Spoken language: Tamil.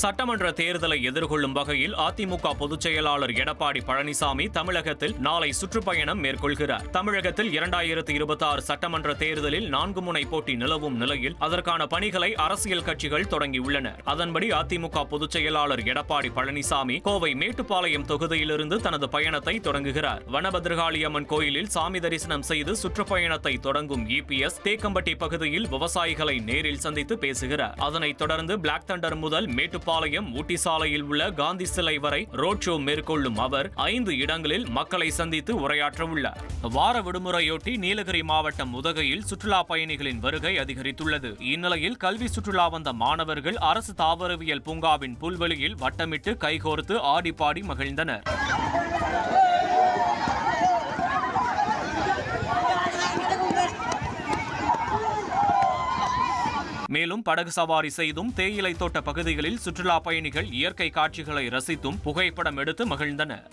சட்டமன்ற தேர்தலை எதிர்கொள்ளும் வகையில் அதிமுக பொதுச் செயலாளர் எடப்பாடி பழனிசாமி தமிழகத்தில் நாளை சுற்றுப்பயணம் மேற்கொள்கிறார். தமிழகத்தில் 2026 சட்டமன்ற தேர்தலில் 4 முனை போட்டி நிலவும் நிலையில் அதற்கான பணிகளை அரசியல் கட்சிகள் தொடங்கியுள்ளனர். அதன்படி அதிமுக பொதுச் செயலாளர் எடப்பாடி பழனிசாமி கோவை மேட்டுப்பாளையம் தொகுதியிலிருந்து தனது பயணத்தை தொடங்குகிறார். வனபத்ரகாளியம்மன் கோயிலில் சாமி தரிசனம் செய்து சுற்றுப்பயணத்தை தொடங்கும் இபிஎஸ் தேக்கம்பட்டி பகுதியில் விவசாயிகளை நேரில் சந்தித்து பேசுகிறார். அதனைத் தொடர்ந்து பிளாக் தண்டர் முதல் மேட்டுப்பாளையம் ஊட்டி சாலையில் உள்ள காந்தி சிலை வரை ரோட் ஷோ மேற்கொள்ளும் அவர் 5 இடங்களில் மக்களை சந்தித்து உரையாற்ற உள்ளார். வார விடுமுறையொட்டி நீலகிரி மாவட்டம் உதகையில் சுற்றுலா பயணிகளின் வருகை அதிகரித்துள்ளது. இந்நிலையில் கல்வி சுற்றுலா வந்த மாணவர்கள் அரசு தாவரவியல் பூங்காவின் புல்வெளியில் வட்டமிட்டு கைகோர்த்து ஆடிப்பாடி மகிழ்ந்தனர். மேலும் படகு சவாரி செய்தும் தேயிலை தோட்ட பகுதிகளில் சுற்றுலா பயணிகள் இயற்கை காட்சிகளை ரசித்தும் புகைப்படம் எடுத்து மகிழ்ந்தனர்.